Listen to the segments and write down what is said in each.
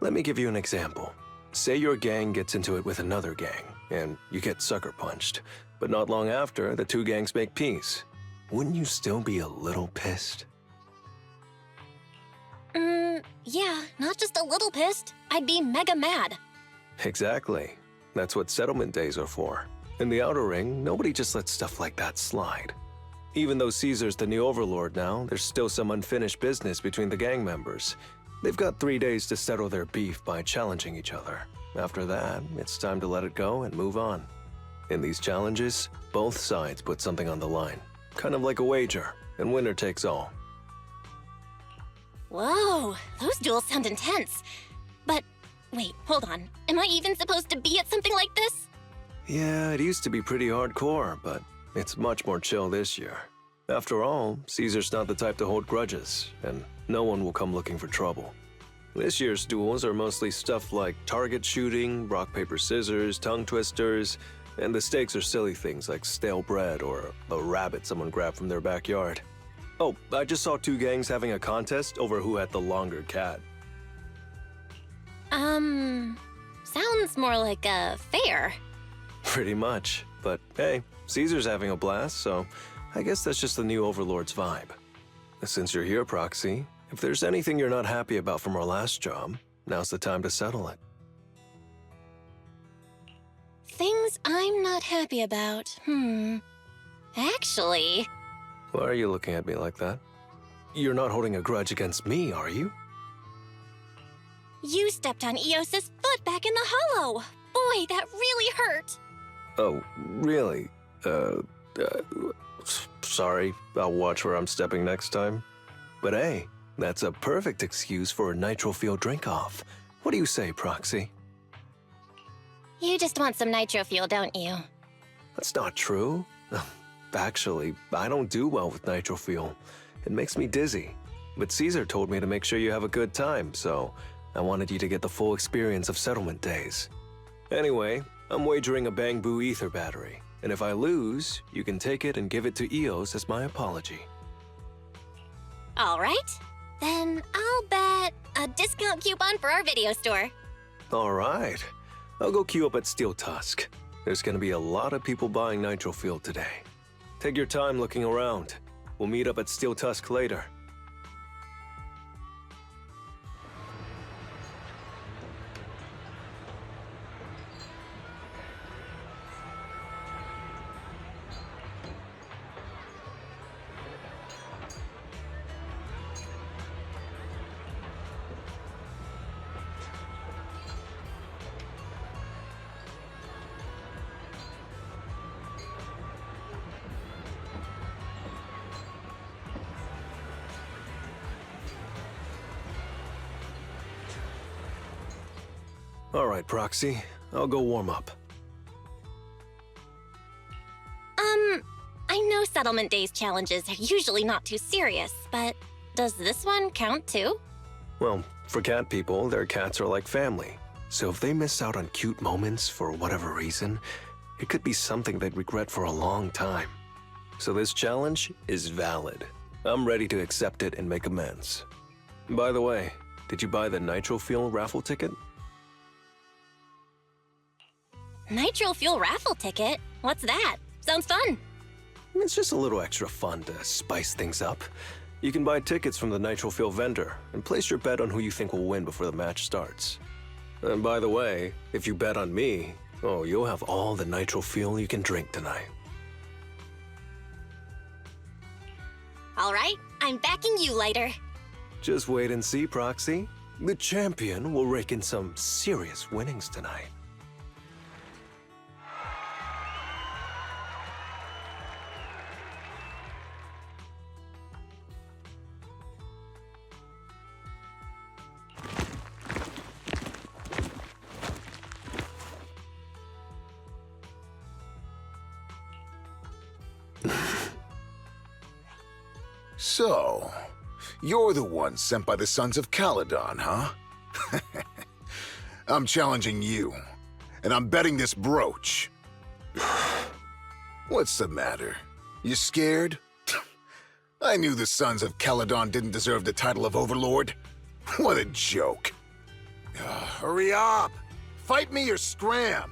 Let me give you an example. Say your gang gets into it with another gang, and you get sucker punched. But not long after, the two gangs make peace. Wouldn't you still be a little pissed? Yeah, not just a little pissed. I'd be mega mad. Exactly. That's what settlement days are for. In the Outer Ring, nobody just lets stuff like that slide. Even though Caesar's the new overlord now, there's still some unfinished business between the gang members. They've got 3 days to settle their beef by challenging each other. After that, it's time to let it go and move on. In these challenges, both sides put something on the line. Kind of like a wager, and winner takes all. Whoa, those duels sound intense. But, wait, hold on. Am I even supposed to be at something like this? Yeah, it used to be pretty hardcore, but it's much more chill this year. After all, Caesar's not the type to hold grudges, and no one will come looking for trouble. This year's duels are mostly stuff like target shooting, rock, paper, scissors, tongue twisters, and the stakes are silly things like stale bread or a rabbit someone grabbed from their backyard. Oh, I just saw 2 gangs having a contest over who had the longer cat. Sounds more like a fair. Pretty much, but hey, Caesar's having a blast, so I guess that's just the new Overlord's vibe. Since you're here, Proxy, if there's anything you're not happy about from our last job, now's the time to settle it. Things I'm not happy about. Actually... Why are you looking at me like that? You're not holding a grudge against me, are you? You stepped on Eos's foot back in the hollow. Boy, that really hurt. Oh, really? Sorry, I'll watch where I'm stepping next time. But hey, that's a perfect excuse for a nitro fuel drink-off. What do you say, Proxy? You just want some nitro fuel, don't you? That's not true. Actually, I don't do well with nitro fuel. It makes me dizzy. But Caesar told me to make sure you have a good time, so I wanted you to get the full experience of settlement days. Anyway, I'm wagering a Bang-Boo ether battery, and if I lose, you can take it and give it to Eos as my apology. All right. Then I'll bet a discount coupon for our video store. All right. I'll go queue up at Steel Tusk. There's gonna be a lot of people buying nitro fuel today. Take your time looking around. We'll meet up at Steel Tusk later. All right, Proxy. I'll go warm up. I know Settlement Days challenges are usually not too serious, but does this one count too? Well, for cat people, their cats are like family. So if they miss out on cute moments for whatever reason, it could be something they'd regret for a long time. So this challenge is valid. I'm ready to accept it and make amends. By the way, did you buy the Nitro Fuel raffle ticket? Nitro Fuel raffle ticket? What's that? Sounds fun. It's just a little extra fun to spice things up. You can buy tickets from the Nitro Fuel vendor and place your bet on who you think will win before the match starts. And by the way, if you bet on me, oh, you'll have all the Nitro Fuel you can drink tonight. All right, I'm backing you, Liter. Just wait and see, Proxy. The champion will rake in some serious winnings tonight. So, you're the one sent by the Sons of Caledon, huh? I'm challenging you, and I'm betting this brooch. What's the matter? You scared? I knew the Sons of Caledon didn't deserve the title of Overlord. What a joke. Hurry up! Fight me or scram!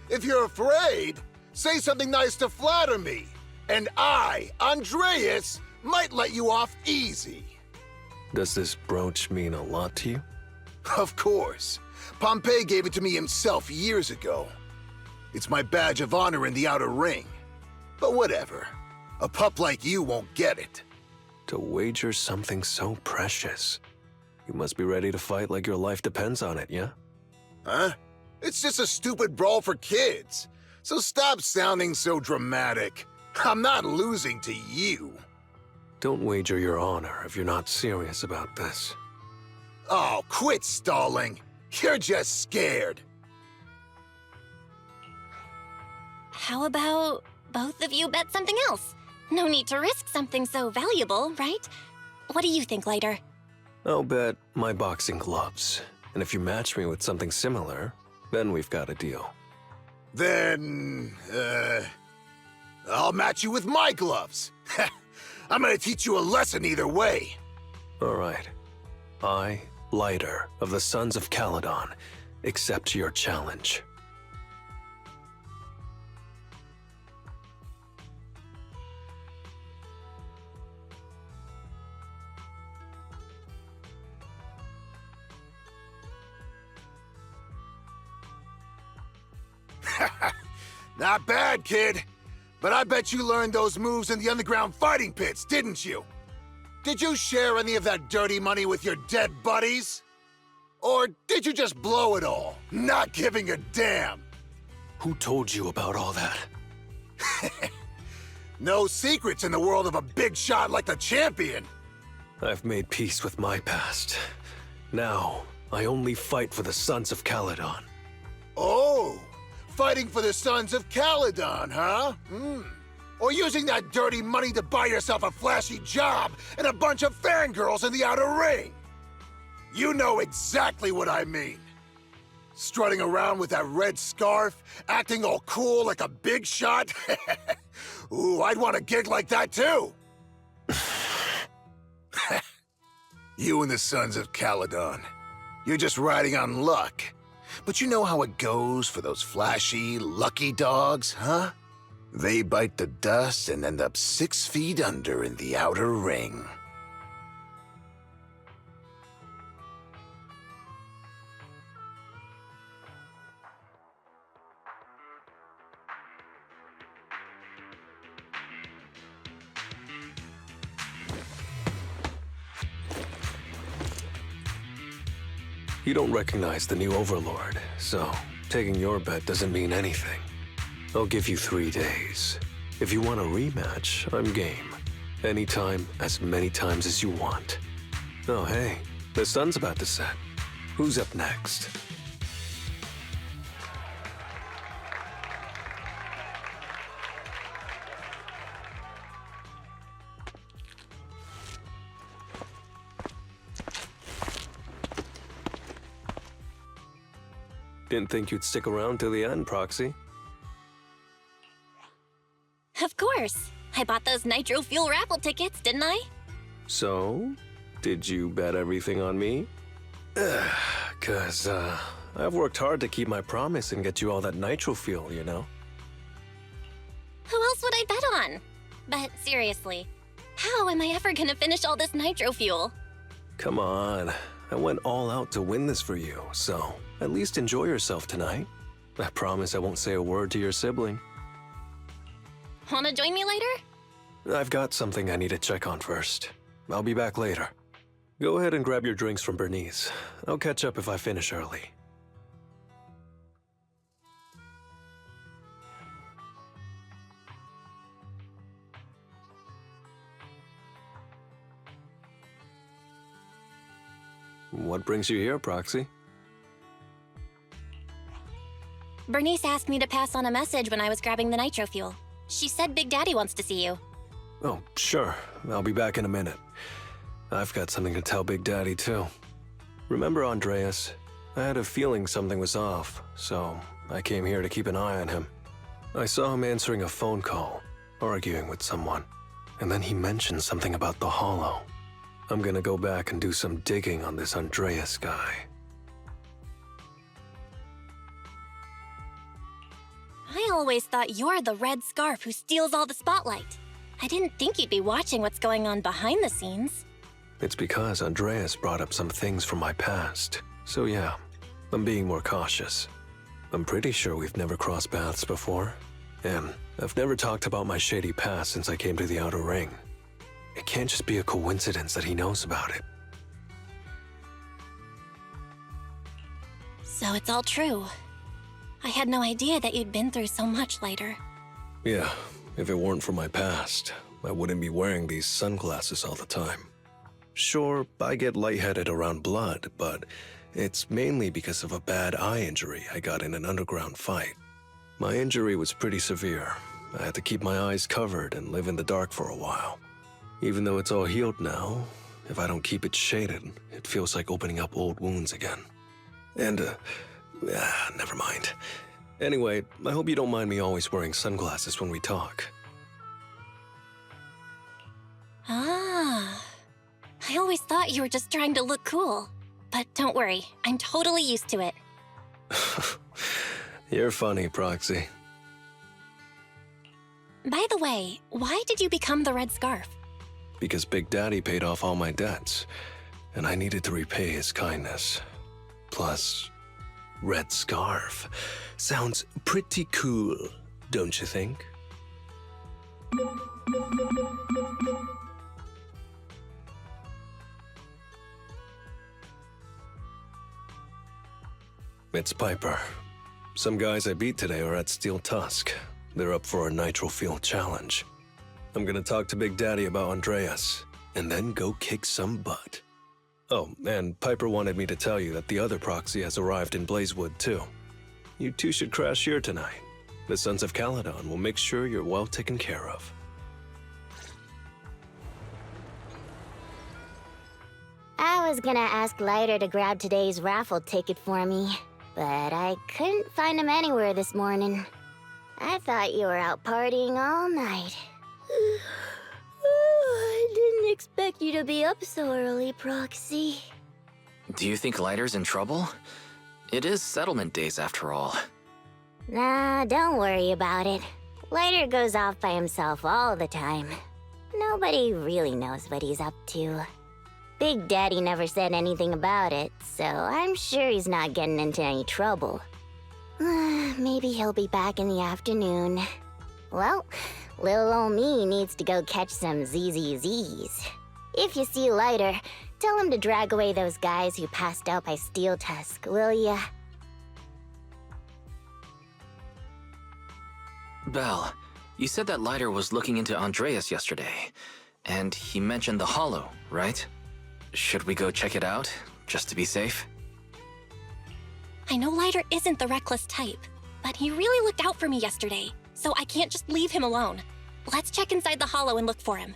If you're afraid, say something nice to flatter me, and I, Andreas, might let you off easy. Does this brooch mean a lot to you? Of course. Pompey gave it to me himself years ago. It's my badge of honor in the outer ring. But whatever. A pup like you won't get it. To wager something so precious. You must be ready to fight like your life depends on it, yeah? Huh? It's just a stupid brawl for kids. So stop sounding so dramatic. I'm not losing to you. Don't wager your honor if you're not serious about this. Oh, quit stalling. You're just scared. How about both of you bet something else? No need to risk something so valuable, right? What do you think, Liter? I'll bet my boxing gloves. And if you match me with something similar, then we've got a deal. Then, I'll match you with my gloves. I'm gonna teach you a lesson either way. All right. I, Liter, of the Sons of Caledon, accept your challenge. Not bad, kid. But I bet you learned those moves in the underground fighting pits, didn't you? Did you share any of that dirty money with your dead buddies? Or did you just blow it all, not giving a damn? Who told you about all that? No secrets in the world of a big shot like the champion. I've made peace with my past. Now, I only fight for the Sons of Caledon. Oh, fighting for the Sons of Caledon, huh? Or using that dirty money to buy yourself a flashy job and a bunch of fangirls in the outer ring. You know exactly what I mean. Strutting around with that red scarf, acting all cool like a big shot. Ooh, I'd want a gig like that too. You and the Sons of Caledon. You're just riding on luck. But you know how it goes for those flashy, lucky dogs, huh? They bite the dust and end up 6 feet under in the outer ring. You don't recognize the new Overlord, so taking your bet doesn't mean anything. I'll give you 3 days. If you want a rematch, I'm game. Anytime, as many times as you want. Oh, hey, the sun's about to set. Who's up next? Didn't think you'd stick around till the end, Proxy. Of course. I bought those nitro fuel raffle tickets, didn't I? So, did you bet everything on me? Cause, I've worked hard to keep my promise and get you all that nitro fuel, you know? Who else would I bet on? But seriously, how am I ever gonna finish all this nitro fuel? Come on. I went all out to win this for you, so at least enjoy yourself tonight. I promise I won't say a word to your sibling. Wanna join me later? I've got something I need to check on first. I'll be back later. Go ahead and grab your drinks from Bernice. I'll catch up if I finish early. What brings you here, Proxy? Bernice asked me to pass on a message when I was grabbing the nitro fuel. She said Big Daddy wants to see you. Oh, sure. I'll be back in a minute. I've got something to tell Big Daddy, too. Remember Andreas? I had a feeling something was off, so I came here to keep an eye on him. I saw him answering a phone call, arguing with someone, and then he mentioned something about the Hollow. I'm gonna go back and do some digging on this Andreas guy. I always thought you're the red scarf who steals all the spotlight. I didn't think you'd be watching what's going on behind the scenes. It's because Andreas brought up some things from my past. So yeah, I'm being more cautious. I'm pretty sure we've never crossed paths before. And I've never talked about my shady past since I came to the Outer Ring. It can't just be a coincidence that he knows about it. So it's all true. I had no idea that you'd been through so much, Liter. Yeah, if it weren't for my past, I wouldn't be wearing these sunglasses all the time. Sure, I get lightheaded around blood, but it's mainly because of a bad eye injury I got in an underground fight. My injury was pretty severe. I had to keep my eyes covered and live in the dark for a while. Even though it's all healed now, if I don't keep it shaded, it feels like opening up old wounds again. And, never mind. Anyway, I hope you don't mind me always wearing sunglasses when we talk. Ah. I always thought you were just trying to look cool. But don't worry, I'm totally used to it. You're funny, Proxy. By the way, why did you become the red scarf? Because Big Daddy paid off all my debts, and I needed to repay his kindness. Plus, red scarf sounds pretty cool, don't you think? It's Piper. Some guys I beat today are at Steel Tusk. They're up for a Nitro Field challenge. I'm gonna talk to Big Daddy about Andreas, and then go kick some butt. Oh, and Piper wanted me to tell you that the other proxy has arrived in Blazewood, too. You two should crash here tonight. The Sons of Caledon will make sure you're well taken care of. I was gonna ask Liter to grab today's raffle ticket for me, but I couldn't find him anywhere this morning. I thought you were out partying all night. I didn't expect you to be up so early, Proxy. Do you think Liter's in trouble? It is settlement days after all. Nah, don't worry about it. Liter goes off by himself all the time. Nobody really knows what he's up to. Big Daddy never said anything about it, so I'm sure he's not getting into any trouble. Maybe he'll be back in the afternoon. Well, little ol' me needs to go catch some ZZZs. If you see Liter, tell him to drag away those guys who passed out by Steel Tusk, will ya? Belle, you said that Liter was looking into Andreas yesterday, and he mentioned the Hollow, right? Should we go check it out, just to be safe? I know Liter isn't the reckless type, but he really looked out for me yesterday, so I can't just leave him alone. Let's check inside the Hollow and look for him.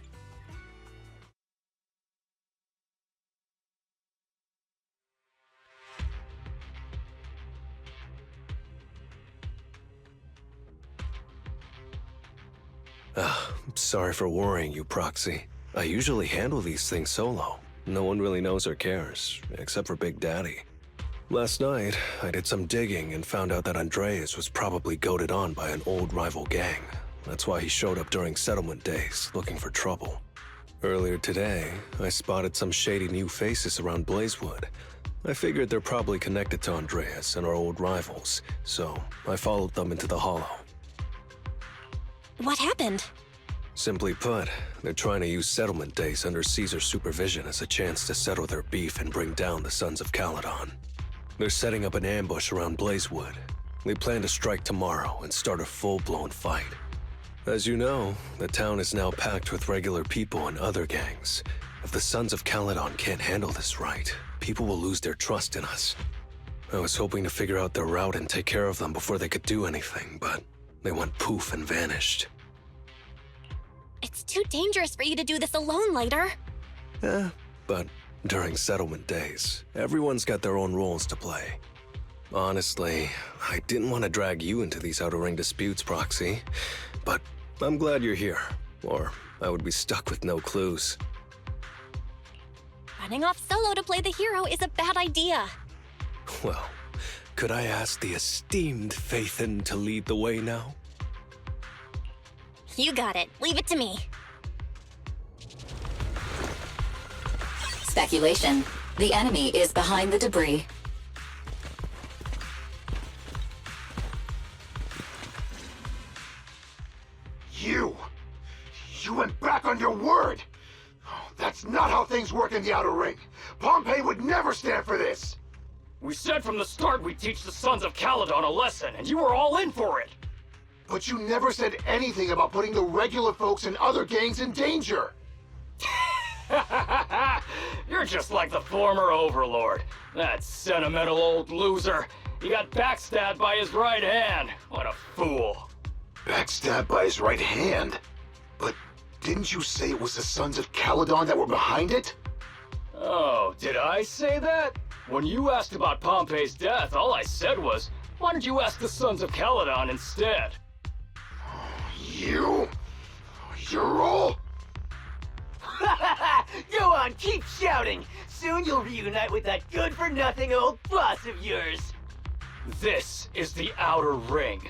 Sorry for worrying you, Proxy. I usually handle these things solo. No one really knows or cares, except for Big Daddy. Last night, I did some digging and found out that Andreas was probably goaded on by an old rival gang. That's why he showed up during settlement days, looking for trouble. Earlier today, I spotted some shady new faces around Blazewood. I figured they're probably connected to Andreas and our old rivals, so I followed them into the Hollow. What happened? Simply put, they're trying to use settlement days under Caesar's supervision as a chance to settle their beef and bring down the Sons of Caledon. They're setting up an ambush around Blazewood. They plan to strike tomorrow and start a full-blown fight. As you know, the town is now packed with regular people and other gangs. If the Sons of Caledon can't handle this right, people will lose their trust in us. I was hoping to figure out their route and take care of them before they could do anything, but they went poof and vanished. It's too dangerous for you to do this alone, Liter. But during settlement days, everyone's got their own roles to play. Honestly, I didn't want to drag you into these Outer Ring disputes, Proxy, but I'm glad you're here, or I would be stuck with no clues. Running off solo to play the hero is a bad idea. Well, could I ask the esteemed Phaethon to lead the way now? You got it. Leave it to me. Speculation. The enemy is behind the debris. You went back on your word! Oh, that's not how things work in the Outer Ring. Pompey would never stand for this! We said from the start we'd teach the Sons of Caledon a lesson, and you were all in for it! But you never said anything about putting the regular folks and other gangs in danger! You're just like the former Overlord. That sentimental old loser. He got backstabbed by his right hand. What a fool. Backstabbed by his right hand? But didn't you say it was the Sons of Caledon that were behind it? Oh, did I say that? When you asked about Pompey's death, all I said was, why don't you ask the Sons of Caledon instead? You're all... Go on, keep shouting! Soon you'll reunite with that good-for-nothing old boss of yours! This is the Outer Ring,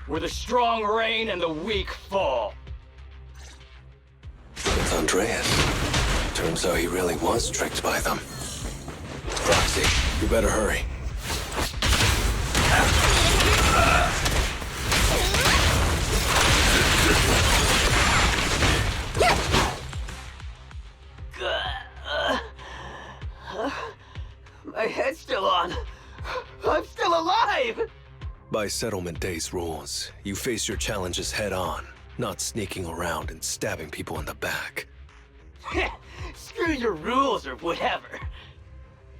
where the strong reign and the weak fall. It's Andreas. Turns out he really was tricked by them. Proxy, you better hurry. My head's still on. I'm still alive! By Settlement Day's rules, you face your challenges head on, not sneaking around and stabbing people in the back. Screw your rules or whatever.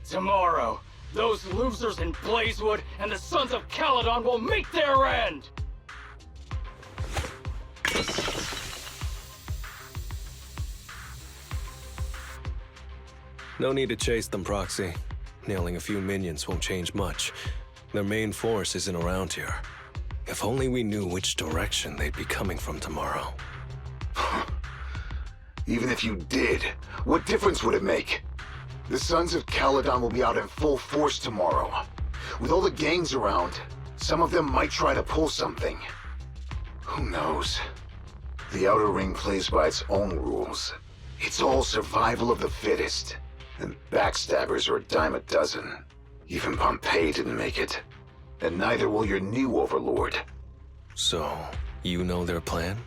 Tomorrow, those losers in Blazewood and the Sons of Caledon will meet their end! No need to chase them, Proxy. Nailing a few minions won't change much. Their main force isn't around here. If only we knew which direction they'd be coming from tomorrow. Even if you did, what difference would it make? The Sons of Caledon will be out in full force tomorrow. With all the gangs around, some of them might try to pull something. Who knows? The Outer Ring plays by its own rules. It's all survival of the fittest. And backstabbers are a dime a dozen. Even Pompey didn't make it. And neither will your new overlord. So, you know their plan?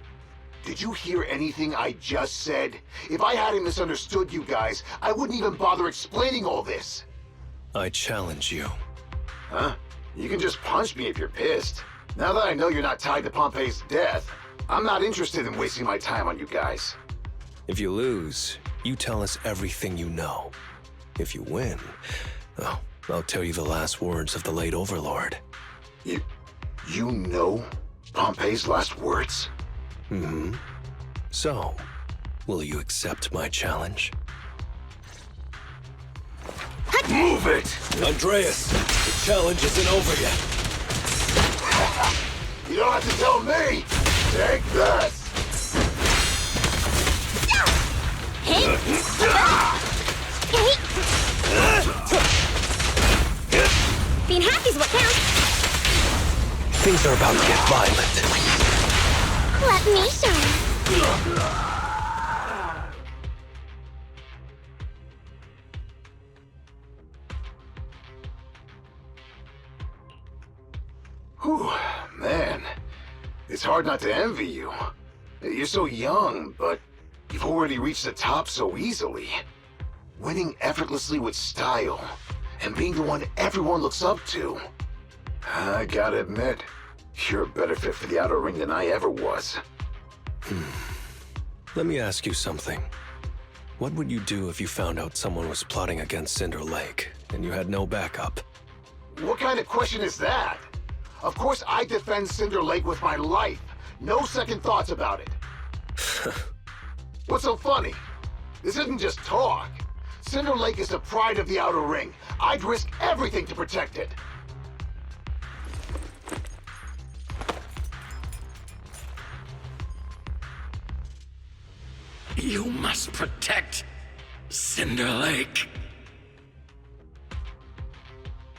Did you hear anything I just said? If I hadn't misunderstood you guys, I wouldn't even bother explaining all this. I challenge you. Huh? You can just punch me if you're pissed. Now that I know you're not tied to Pompey's death, I'm not interested in wasting my time on you guys. If you lose, you tell us everything you know. If you win, oh, I'll tell you the last words of the late Overlord. You know Pompey's last words? Mm-hmm. So, will you accept my challenge? Move it! Andreas, the challenge isn't over yet. You don't have to tell me! Take this! Being happy's what counts. Things are about to get violent. Let me show you. Whew, man. It's hard not to envy you. You're so young, but you've already reached the top so easily. Winning effortlessly with style, and being the one everyone looks up to. I gotta admit, you're a better fit for the Outer Ring than I ever was. Let me ask you something. What would you do if you found out someone was plotting against Cinder Lake, and you had no backup? What kind of question is that? Of course I defend Cinder Lake with my life. No second thoughts about it. What's so funny? This isn't just talk. Cinder Lake is the pride of the Outer Ring. I'd risk everything to protect it. You must protect Cinder Lake.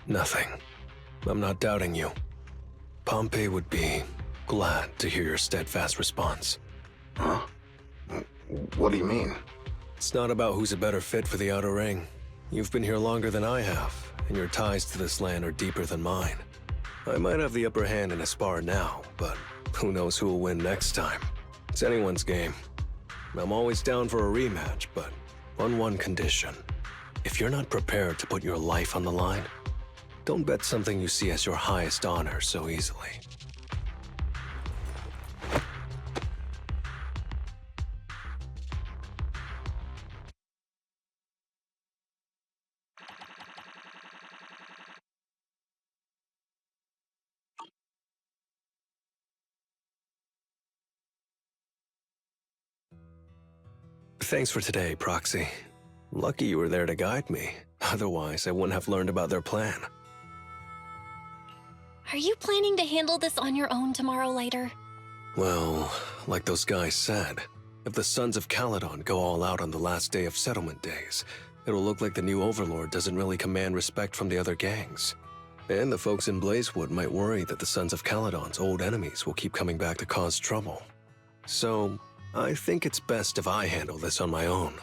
Nothing. I'm not doubting you. Pompey would be glad to hear your steadfast response. Huh? What do you mean? It's not about who's a better fit for the outer ring. You've been here longer than I have, and your ties to this land are deeper than mine. I might have the upper hand in a spar now, but who knows who will win next time. It's anyone's game. I'm always down for a rematch, but on one condition. If you're not prepared to put your life on the line, don't bet something you see as your highest honor so easily. Thanks for today, Proxy. Lucky you were there to guide me. Otherwise, I wouldn't have learned about their plan. Are you planning to handle this on your own tomorrow, Lайтер? Well, like those guys said, if the Sons of Caledon go all out on the last day of settlement days, it'll look like the new Overlord doesn't really command respect from the other gangs. And the folks in Blazewood might worry that the Sons of Caledon's old enemies will keep coming back to cause trouble. So, I think it's best if I handle this on my own.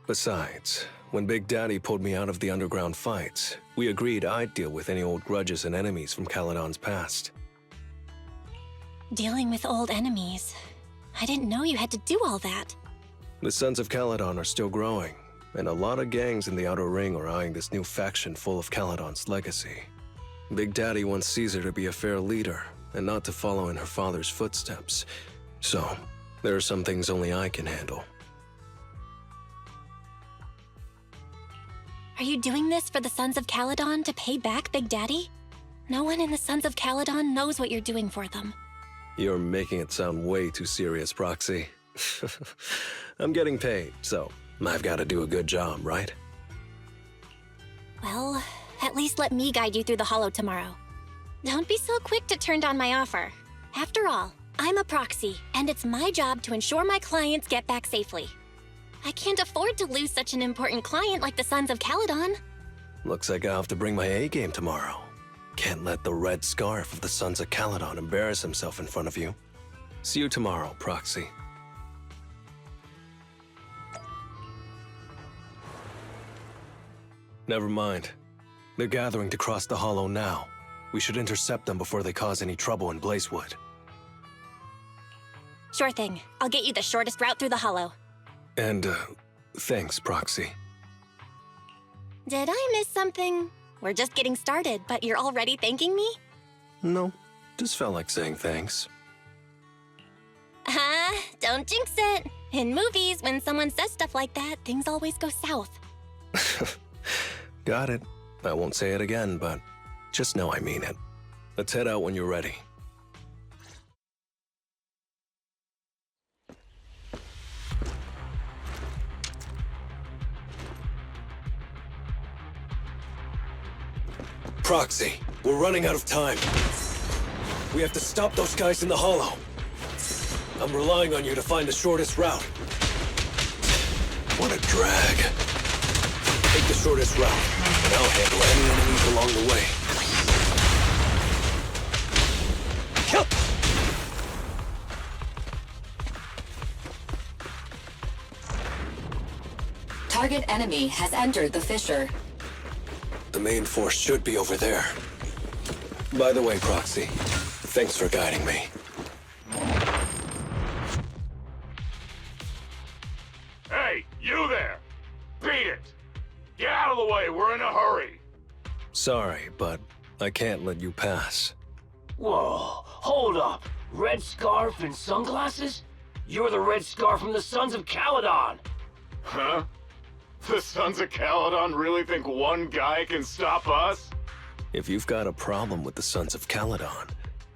Besides, when Big Daddy pulled me out of the underground fights, we agreed I'd deal with any old grudges and enemies from Caledon's past. Dealing with old enemies. I didn't know you had to do all that. The Sons of Caledon are still growing, and a lot of gangs in the Outer Ring are eyeing this new faction full of Caledon's legacy. Big Daddy wants Caesar to be a fair leader, and not to follow in her father's footsteps. So, there are some things only I can handle. Are you doing this for the Sons of Caledon to pay back Big Daddy? No one in the Sons of Caledon knows what you're doing for them. You're making it sound way too serious, Proxy. I'm getting paid, so I've got to do a good job, right? Well, at least let me guide you through the Hollow tomorrow. Don't be so quick to turn down my offer. After all, I'm a proxy, and it's my job to ensure my clients get back safely. I can't afford to lose such an important client like the Sons of Caledon. Looks like I'll have to bring my A-game tomorrow. Can't let the red scarf of the Sons of Caledon embarrass himself in front of you. See you tomorrow, Proxy. Never mind. They're gathering to cross the Hollow now. We should intercept them before they cause any trouble in Blazewood. Sure thing. I'll get you the shortest route through the Hollow. And, thanks, Proxy. Did I miss something? We're just getting started, but you're already thanking me? No, just felt like saying thanks. Don't jinx it. In movies, when someone says stuff like that, things always go south. Got it. I won't say it again, but just know I mean it. Let's head out when you're ready. Proxy, we're running out of time. We have to stop those guys in the Hollow. I'm relying on you to find the shortest route. What a drag. Take the shortest route, and I'll handle any enemies along the way. Kill! Target enemy has entered the fissure. The main force should be over there. By the way, Proxy, thanks for guiding me. Hey, you there! Beat it! Get out of the way, we're in a hurry! Sorry, but I can't let you pass. Whoa, hold up. Red scarf and sunglasses? You're the red scarf from the Sons of Caledon. Huh? The Sons of Caledon really think one guy can stop us? If you've got a problem with the Sons of Caledon,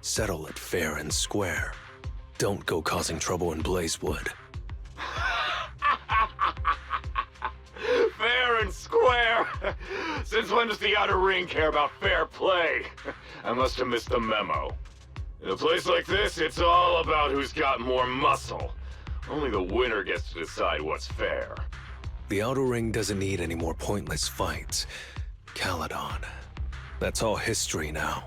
settle it fair and square. Don't go causing trouble in Blazewood. Fair and square? Since when does the Outer Ring care about fair play? I must have missed the memo. In a place like this, it's all about who's got more muscle. Only the winner gets to decide what's fair. The Outer Ring doesn't need any more pointless fights. Caledon. That's all history now.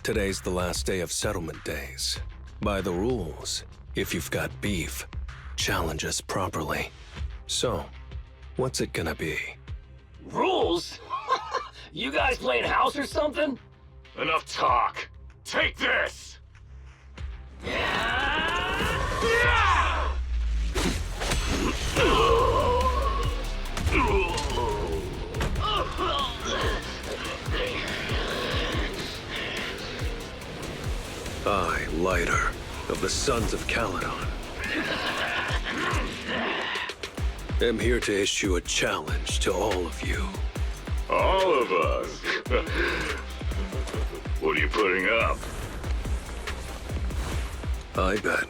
Today's the last day of settlement days. By the rules, if you've got beef, challenge us properly. So, what's it gonna be? Rules? You guys playing house or something? Enough talk. Take this! I, Lighter, of the Sons of Caledon, am here to issue a challenge to all of you. All of us? What are you putting up? I bet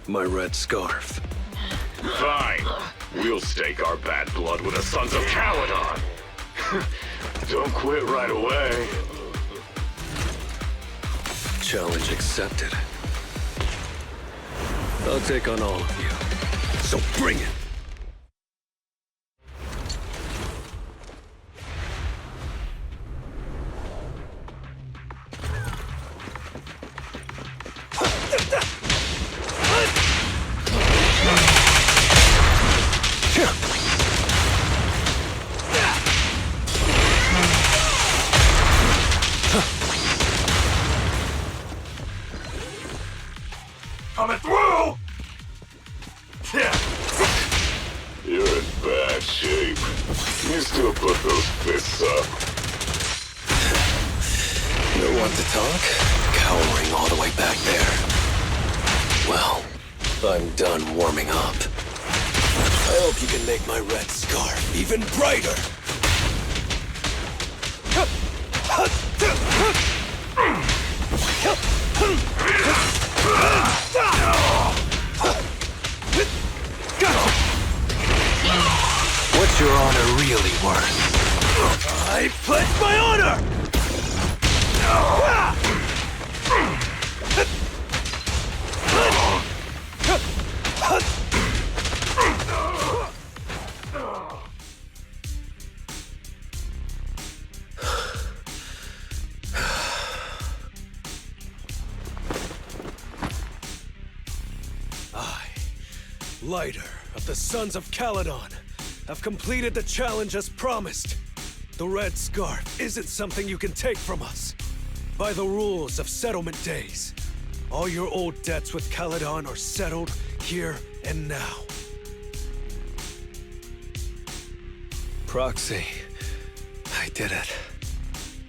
my red scarf. Fine. We'll stake our bad blood with the Sons of Caledon. Don't quit right away. Challenge accepted. I'll take on all of you. So bring it! Coming through! You're in bad shape. You still put those fists up. No one to talk? Cowering all the way back there. Well, I'm done warming up. I hope you can make my red scarf even brighter! What's your honor really worth? I pledge my honor! Lighter of the Sons of Caledon have completed the challenge as promised. The red scarf isn't something you can take from us. By the rules of settlement days, all your old debts with Caledon are settled here and now. Proxy, I did it.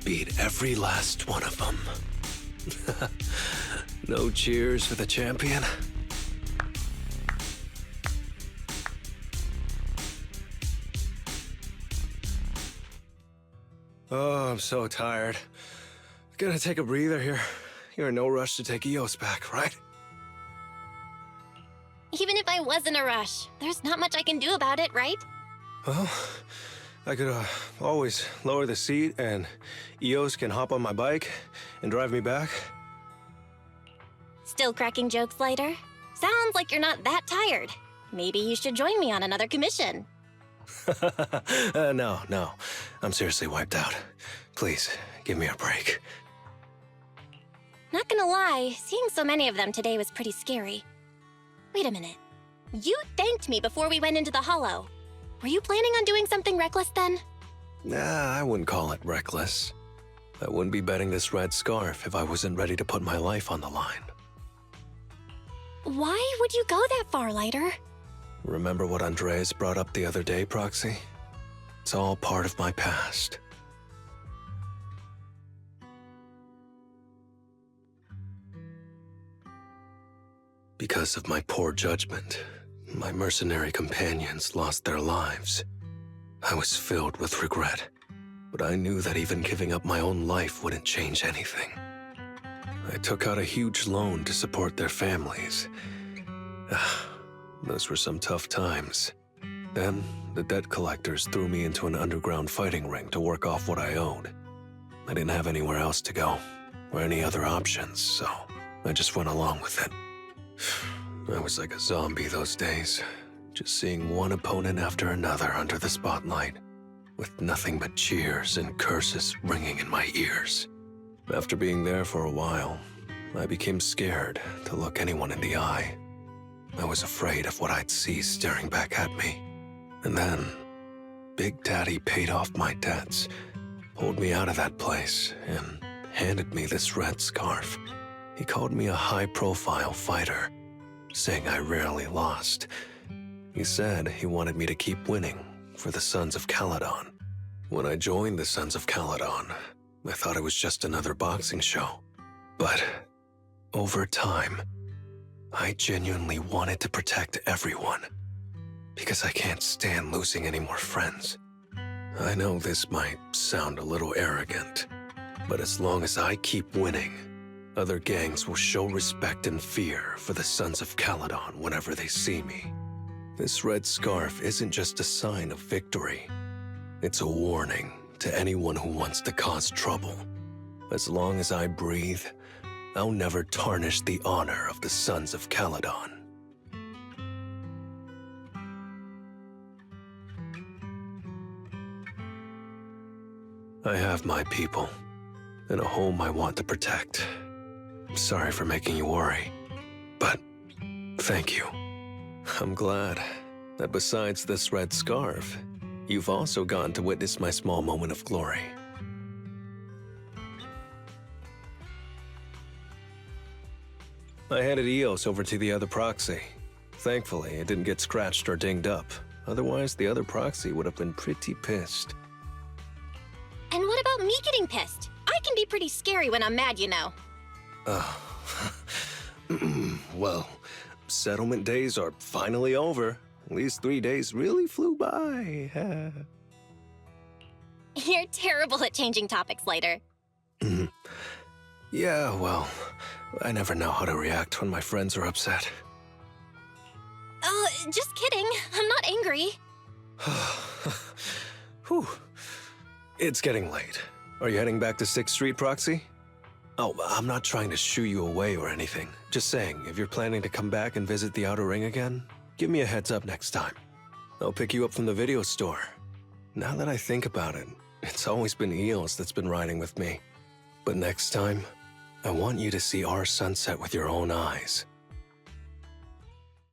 Beat every last one of them. No cheers for the champion? Oh, I'm so tired. Gonna take a breather here. You're in no rush to take EOS back, right? Even if I was in a rush, there's not much I can do about it, right? Well, I could always lower the seat and EOS can hop on my bike and drive me back. Still cracking jokes, Lighter? Sounds like you're not that tired. Maybe you should join me on another commission. No. I'm seriously wiped out. Please, give me a break. Not gonna lie, seeing so many of them today was pretty scary. Wait a minute. You thanked me before we went into the Hollow. Were you planning on doing something reckless then? Nah, I wouldn't call it reckless. I wouldn't be betting this red scarf if I wasn't ready to put my life on the line. Why would you go that far, Lighter? Remember what Andreas brought up the other day, Proxy? It's all part of my past. Because of my poor judgment, my mercenary companions lost their lives. I was filled with regret, but I knew that even giving up my own life wouldn't change anything. I took out a huge loan to support their families. Those were some tough times. Then, the debt collectors threw me into an underground fighting ring to work off what I owed. I didn't have anywhere else to go, or any other options, so I just went along with it. I was like a zombie those days, just seeing one opponent after another under the spotlight. with nothing but cheers and curses ringing in my ears. After being there for a while, I became scared to look anyone in the eye. I was afraid of what I'd see staring back at me. And then, Big Daddy paid off my debts, pulled me out of that place, and handed me this red scarf. He called me a high-profile fighter, saying I rarely lost. He said he wanted me to keep winning for the Sons of Caledon. When I joined the Sons of Caledon, I thought it was just another boxing show. But over time, I genuinely wanted to protect everyone, because I can't stand losing any more friends. I know this might sound a little arrogant, but as long as I keep winning, other gangs will show respect and fear for the Sons of Caledon whenever they see me. This red scarf isn't just a sign of victory. It's a warning to anyone who wants to cause trouble. As long as I breathe, I'll never tarnish the honor of the Sons of Caledon. I have my people, and a home I want to protect. Sorry for making you worry, but thank you. I'm glad that besides this red scarf, you've also gotten to witness my small moment of glory. I handed Eos over to the other proxy. Thankfully, it didn't get scratched or dinged up. Otherwise, the other proxy would have been pretty pissed. And what about me getting pissed? I can be pretty scary when I'm mad, you know. Well, settlement days are finally over. These 3 days really flew by. You're terrible at changing topics, Lighter. Yeah, well, I never know how to react when my friends are upset. Oh, just kidding. I'm not angry. Whew. It's getting late. Are you heading back to 6th Street, Proxy? Oh, I'm not trying to shoo you away or anything. Just saying, if you're planning to come back and visit the Outer Ring again, give me a heads up next time. I'll pick you up from the video store. Now that I think about it, it's always been Eos that's been riding with me. But next time, I want you to see our sunset with your own eyes.